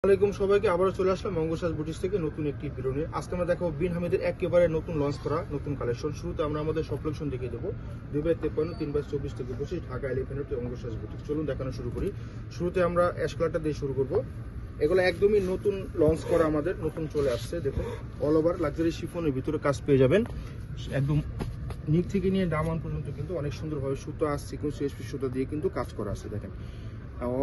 আসসালামাইকুম সবাইকে আবারও চলে আসলাম মঙ্গলসাজ বুটিক্স থেকে নতুন একটি ভিডিও নিয়ে। আজকে আমরা দেখাবো বিন হামিদের একেবারে নতুন লঞ্চ করা নতুন কালেকশন। শুরুতে আমরা আমাদের সব কালেকশন দেখিয়ে দেবো 2x53 3x24 থেকে 25 ঢাকা এলিফ্যান্ট মঙ্গলসাজ বুটিক্স। চলুন দেখানো শুরু করি। শুরুতে আমরা অ্যাশ কালারটা দিয়ে শুরু করবো। এগুলো একদমই নতুন লঞ্চ করা, আমাদের নতুন চলে আসছে। দেখুন অল ওভার লাক্সারি শিফনের ভিতরে কাজ পেয়ে যাবেন। একদম নিক থেকে নিয়ে দামান পর্যন্ত কিন্তু অনেক সুন্দরভাবে সুতো আর সিকোয়েন্স এসপি সুতো দিয়ে কিন্তু কাজ করা আছে। দেখেন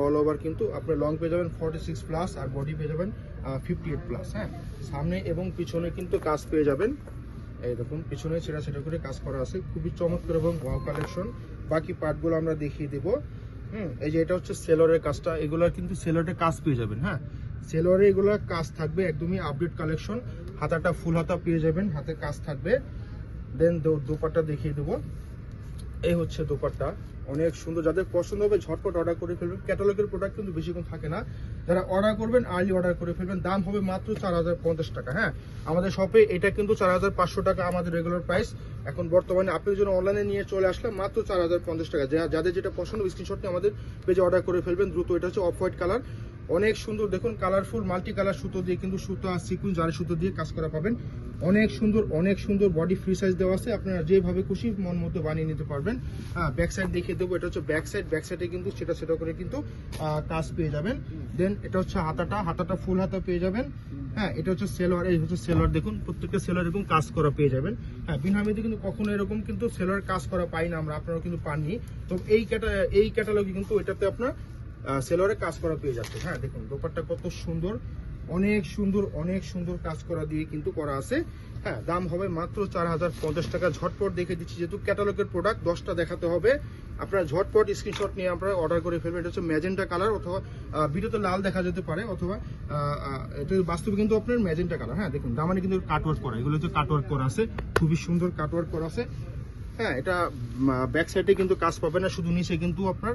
অল ওভার কিন্তু আপনি লং পেয়ে যাবেন 46 প্লাস আর বডি পেয়ে যাবেন 58 প্লাস। হ্যাঁ, সামনে এবং পিছনে কিন্তু কাজ পেয়ে যাবেন। এই দেখুন পিছনে সেটা করে কাজ করা আছে, খুবই চমৎকার এবং ওয়াও কালেকশন। বাকি পার্টগুলো আমরা দেখিয়ে দেবো। এই যে এটা হচ্ছে সেলরের কাজটা, এগুলোর কিন্তু সেলরের কাজ পেয়ে যাবেন। হ্যাঁ, সেলরে এগুলোর কাজ থাকবে, একদমই আপডেট কালেকশন। হাতাটা ফুল হাতা পেয়ে যাবেন, হাতে কাজ থাকবে। দেন দোপাট্টা দেখিয়ে দেবো। এই হচ্ছে দোপাট্টা, অনেক সুন্দর। যাদের পছন্দ হবে ঝটপট অর্ডার করে ফেলবেন। ক্যাটালগের প্রোডাক্ট কিন্তু বেশিক্ষণ থাকে না, যারা অর্ডার করবেন আর্লি অর্ডার করে ফেলবেন। দাম হবে মাত্র 4050 টাকা। হ্যাঁ, আমাদের শপে এটা কিন্তু 4500 টাকা আমাদের রেগুলার প্রাইস। এখন বর্তমানে আপনি জন্য অনলাইনে নিয়ে চলে আসলে মাত্র 4050 টাকা। যাদের যেটা পছন্দ স্ক্রিনশট নিয়ে আমাদের পেজে অর্ডার করে ফেলবেন দ্রুত। এটা হচ্ছে অফ হোয়াইট কালার, অনেক সুন্দর। দেখুন কালারফুল মাল্টি কালার সুতো দিয়ে কিন্তু সুতো আর সিকুয়েন্স জারি সুতো দিয়ে কাজ করা পাবেন। অনেক সুন্দর, অনেক সুন্দর। বডি ফ্রি সাইজ দেওয়া আছে, আপনারা যেভাবে খুশি মন মতো বানিয়ে নিতে পারবেন। হ্যাঁ, ব্যাক সাইড দেখিয়ে দেবো। এটা হচ্ছে ব্যাক সাইড, ব্যাক সাইডে কিন্তু সেটা করে কিন্তু কাজ পেয়ে যাবেন। দেন এটা হচ্ছে হাতাটা ফুল হাতা পেয়ে যাবেন। হ্যাঁ, এটা হচ্ছে সেলোয়ার, এই হচ্ছে সেলোয়ার। দেখুন প্রত্যেকটা সেলোয়ার এরকম কাজ করা পেয়ে যাবেন। হ্যাঁ, বিন হামিদে কিন্তু কখনো এরকম কিন্তু সেলোয়ার কাজ করা পাই না আমরা, আপনারাও কিন্তু পাননি। তো এই ক্যাটালগে কিন্তু এটাতে আপনার সেলোয়ারে কাজ করা পেয়ে যাচ্ছে। হ্যাঁ, দেখুন দোপাট্টা কত সুন্দর, অনেক সুন্দর, অনেক সুন্দর কাজ করা দিয়ে কিন্তু করা আছে। হ্যাঁ, দাম হবে মাত্র 4050 টাকা। ঝটপট দেখে দিচ্ছি, যেহেতু ক্যাটালগের প্রোডাক্ট 10টা দেখাতে হবে, আপনারা ঝটপট স্ক্রিনশট নিয়ে আপনারা অর্ডার করে ফেলবেন। এটা হচ্ছে ম্যাজেন্টা কালার, অথবা ভিডিওতে লাল দেখা যেতে পারে, অথবা এটা বাস্তবে কিন্তু আপনার ম্যাজেন্টা কালার। হ্যাঁ, দেখুন দামানে কিন্তু কাটওয়ার্ক করা, এগুলো হচ্ছে কাটওয়ার্ক করা আছে, খুবই সুন্দর কাটওয়ার্ক করা আছে। হ্যাঁ, এটা ব্যাক সাইডে কিন্তু কাজ পাবে না, শুধু নিচে কিন্তু আপনার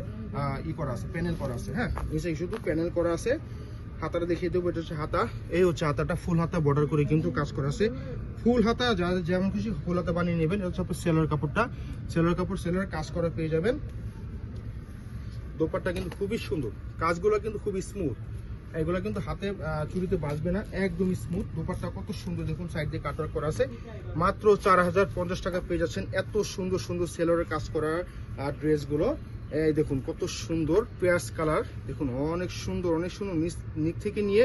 করা আছে, প্যানেল করা আছে। হ্যাঁ, নিচে শুধু প্যানেল করা আছে। হাতাটা দেখিয়ে দেবো, এটা হচ্ছে হাতা। এই হচ্ছে হাতাটা, ফুল হাতা বর্ডার করে কিন্তু কাজ করা আছে। ফুল হাতা যাদের যেমন খুশি ফুল হাতা বানিয়ে নেবেন। এটা হচ্ছে আপনার সেলোয়ার কাপড়টা, সেলোয়ার কাপড় সেলোয়ার কাজ করা পেয়ে যাবেন। দোপাট্টা কিন্তু খুবই সুন্দর, কাজগুলো কিন্তু খুবই স্মুথ, এগুলো কিন্তু হাতে চুরিতে বাজবে না, একদম স্মুথ। দোপাট্টা কত সুন্দর, দেখুন সাইড দিয়ে কাটওয়ার্ক করা আছে। মাত্র 4050 টাকা পেয়ে যাচ্ছেন এত সুন্দর সুন্দর সেলোয়ারের কাজ করা ড্রেসগুলো। এই দেখুন কত সুন্দর পেঁয়াজ কালার, দেখুন অনেক সুন্দর, অনেক সুন্দর। নিচ থেকে নিয়ে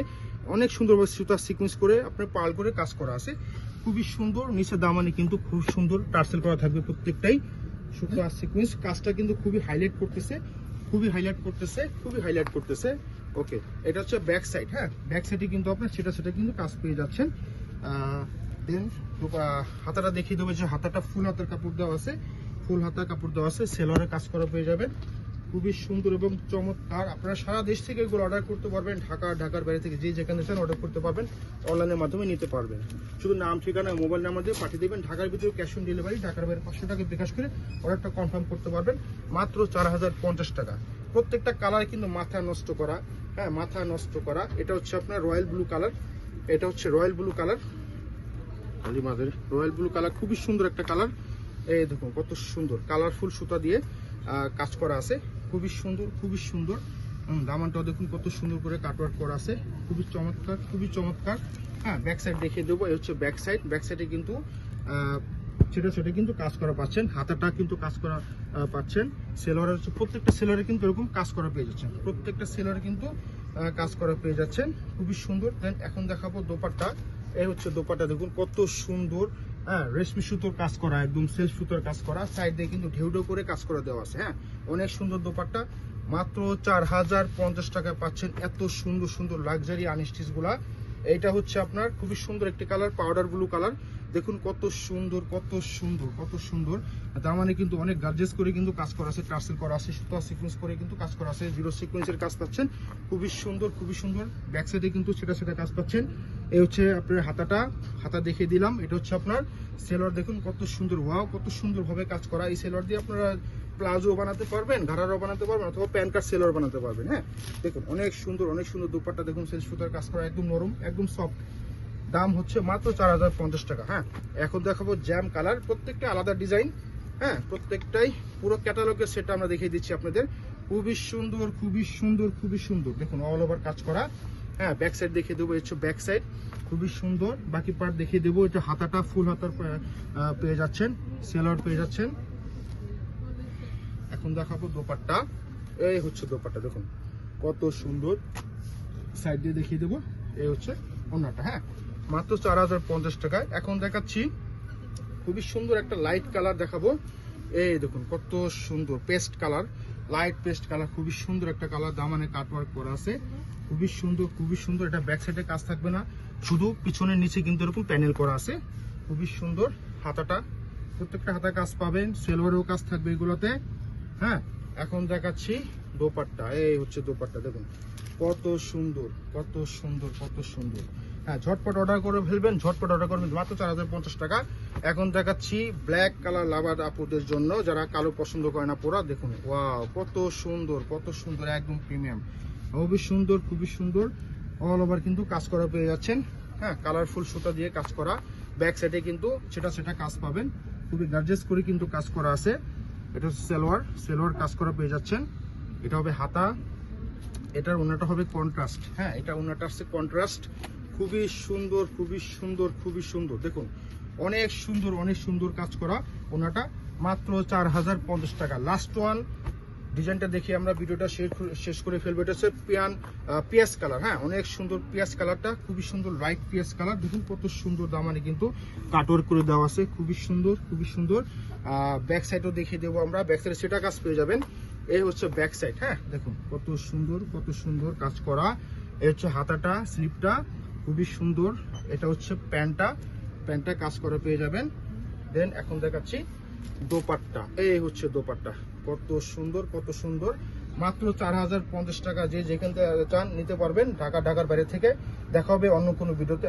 অনেক সুন্দরভাবে সুতা সিকোয়েন্স করে আপনার পাল করে কাজ করা আছে, খুবই সুন্দর। নিচে দামানে কিন্তু খুব সুন্দর টার্সেল করা থাকবে প্রত্যেকটাই, সুতা সিকোয়েন্স। কাজটা কিন্তু খুবই হাইলাইট করতেছে, খুবই হাইলাইট করতেছে, খুবই হাইলাইট করতেছে। ওকে, এটা হচ্ছে ব্যাক সাইড। হ্যাঁ, ব্যাক সাইডে কিন্তু আপনার সেটা কিন্তু কাজ পেয়ে যাচ্ছেন। দেন হাতাটা দেখিয়ে দেবো, যে হাতাটা ফুল হাতার কাপড় দেওয়া আছে, ফুল হাতার কাপড় দেওয়া আছে, সেলোয়ারের কাজ করা পেয়ে যাবেন। খুবই সুন্দর এবং চমৎকার। আপনারা সারা দেশ থেকে এগুলো অর্ডার করতে পারবেন, ঢাকার বাইরে থেকে যে যেখানে চান অর্ডার করতে পারবেন, অনলাইনের মাধ্যমে নিতে পারবেন। শুধু নাম ঠিকানা মোবাইল নাম্বার দিয়ে পাঠিয়ে দেবেন। ঢাকার ভিতরে ক্যাশ অন ডেলিভারি, ঢাকার বাইরে 500 টাকা বিকাশ করে অর্ডারটা কনফার্ম করতে পারবেন মাত্র 4050 টাকা। প্রত্যেকটা কালার কিন্তু মাথা নষ্ট করা। হ্যাঁ, মাথা নষ্ট করা। এটা হচ্ছে আপনার রয়্যাল ব্লু কালার, এটা হচ্ছে royal blue colour, royal blue colour, খুবই সুন্দর একটা কালার। এই দেখুন কত সুন্দর কালারফুল সুতা দিয়ে কাজ করা আছে, খুবই সুন্দর, খুবই সুন্দর। দামানটাও দেখুন কত সুন্দর করে কাটওয়ার্ক করা আছে, খুবই চমৎকার, খুবই চমৎকার। হ্যাঁ, ব্যাক সাইড দেখিয়ে দেবো। এই হচ্ছে ব্যাক সাইড, ব্যাক সাইডে কিন্তু সেটা কিন্তু কাজ করা পাচ্ছেন, হাতাটা কিন্তু কাজ করা পাচ্ছেন। সেলোয়ার হচ্ছে প্রত্যেকটা সেলোয়ারে কিন্তু এরকম কাজ করা পেয়ে যাচ্ছেন, প্রত্যেকটা সেলোয়ারে কিন্তু কাজ করা পেয়ে যাচ্ছেন, খুবই সুন্দর। দেন এখন দেখাবো দোপাট্টা। এই হচ্ছে দোপাট্টা, দেখুন কত সুন্দর। হ্যাঁ, রেশমি সুতোর কাজ করা, একদম সেলফ সুতোর কাজ করা, সাইড দিয়ে কিন্তু ঢেউ করে কাজ করা দেওয়া আছে। হ্যাঁ, অনেক সুন্দর দোপাট্টা। মাত্র 4050 টাকায় পাচ্ছেন এত সুন্দর সুন্দর লাক্সারি আনস্টিচ গুলা। এইটা হচ্ছে আপনার খুবই সুন্দর একটি কালার, পাউডার ব্লু কালার। দেখুন কত সুন্দর, কত সুন্দর, কত সুন্দর। তার মানে কিন্তু অনেক গার্জেস করে কিন্তু কাজ করা আছে, টার্সেল করা আছে, সুতা সিকোয়েন্স করে কিন্তু কাজ করা আছে, জিরো সিকোয়েন্সের কাজ পাচ্ছেন, খুবই সুন্দর, খুবই সুন্দর। ব্যাক সাইডে কিন্তু সেটা কাজ পাচ্ছেন। এই হচ্ছে আপনার হাতা দেখিয়ে দিলাম। এটা হচ্ছে আপনার সেলোয়ার, দেখুন কত সুন্দর, ওয়াও কত সুন্দরভাবে কাজ করা। এই সেলোয়ার দিয়ে আপনারা প্লাজো বানাতে পারবেন, ঘাড়ারও বানাতে পারবেন, অথবা প্যান্ট কাট সেলোয়ার বানাতে পারবেন। হ্যাঁ, দেখুন অনেক সুন্দর, অনেক সুন্দর দুপাট্টা, দেখুন সেলফ সুতার কাজ করা, একদম নরম, একদম সফট। দাম হচ্ছে মাত্র 4050 টাকা। হ্যাঁ, এখন দেখাবো জ্যাম কালার, প্রত্যেকটা আলাদা ডিজাইন। হ্যাঁ, প্রত্যেকটাই পুরো ক্যাটালগের সেটটা আমরা দেখিয়ে দিচ্ছি আপনাদের। খুবই সুন্দর, খুবই সুন্দর, খুবই সুন্দর। দেখুন অল ওভার কাজ করা, হ্যাঁ ব্যাক সাইড দেখিয়ে দেবো, হচ্ছে ব্যাক সাইড খুবই সুন্দর। বাকি পার্ট দেখিয়ে দেবো, এটা হাতাটা ফুল হাতার পেয়ে যাচ্ছেন, সেলোয়ার পেয়ে যাচ্ছেন। এখন দেখাবো দোপাট্টা, এই হচ্ছে দোপাট্টা, দেখুন কত সুন্দর, সাইড দিয়ে দেখিয়ে দেবো। এই হচ্ছে ওনাটা, হ্যাঁ মাত্র 4050 টাকায়। এখন দেখাচ্ছি খুবই সুন্দর একটা লাইট কালার দেখাবো। এই দেখুন কত সুন্দর pastel colour, light pastel colour, খুবই সুন্দর একটা কালার, দামানে কাটওয়ার্ক করা আছে, খুবই সুন্দর খুবই সুন্দর। এটা ব্যাক সাইডে কাজ থাকবে না, শুধু পিছনের নিচে কিন্তু এরকম প্যানেল করা আছে, খুবই সুন্দর। হাতাটা প্রত্যেকটা হাতা কাজ পাবেন, সেলোয়ারেও কাজ থাকবে এগুলোতে, হ্যাঁ। এখন দেখাচ্ছি দোপাট্টা, এই হচ্ছে দোপাট্টা, দেখুন কত সুন্দর কত সুন্দর কত সুন্দর। হ্যাঁ ঝটপট অর্ডার করে ফেলবেন, ঝটপট অর্ডার করবেন, মাত্র 4050 টাকা। এখন দেখাচ্ছি ব্ল্যাক কালার লাভার আপুদের জন্য, যারা কালো পছন্দ করে না পরা, দেখুন ওয়াও কত সুন্দর কত সুন্দর, একদম প্রিমিয়াম, খুবই সুন্দর খুবই সুন্দর। অল ওভার কিন্তু কাজ করা পেয়ে যাচ্ছেন, হ্যাঁ কালারফুল সুতা দিয়ে কাজ করা। ব্যাক সাইডে কিন্তু সেটা কাজ পাবেন, খুবই গার্জিয়াস করে কিন্তু কাজ করা আছে। এটা হচ্ছে সেলোয়ার কাজ করা পেয়ে যাচ্ছেন। এটা হবে হাতা, এটার ওনাটা হবে কন্ট্রাস্ট, হ্যাঁ এটা ওনাটা আসছে কন্ট্রাস্ট, খুবই সুন্দর খুবই সুন্দর খুবই সুন্দর। দেখুন অনেক সুন্দর কাজ করা ওনাটা, মাত্র 4050 টাকা। লাস্ট ওয়ান ডিজাইনটা দেখি আমরা ভিডিওটা শেষ করে ফেলবো। এটা হচ্ছে পিয়াস কালার, হ্যাঁ অনেক সুন্দর পিয়াস কালারটা, খুবই সুন্দর লাইট পিয়াস কালার। দেখুন কত সুন্দর দামানে কিন্তু কাটওয়ার্ক করে দেওয়া আছে, খুবই সুন্দর খুবই সুন্দর। ব্যাক সাইডও দেখিয়ে দেবো আমরা, ব্যাক সাইডে সেটা কাজ পেয়ে যাবেন। এই হচ্ছে ব্যাক সাইড, হ্যাঁ দেখুন কত সুন্দর কাজ করা। এই হচ্ছে হাতাটা, স্লিপটা খুবই সুন্দর। এটা হচ্ছে প্যান্টটা কাজ করা পেয়ে যাবেন। দেন এখন দেখাচ্ছি দোপাট্টা, এই হচ্ছে দোপাট্টা, কত সুন্দর, মাত্র 4050 টাকা। যে যেখান থেকে চান নিতে পারবেন, ঢাকার বাইরে থেকে। দেখা হবে অন্য কোনো ভিডিওতে।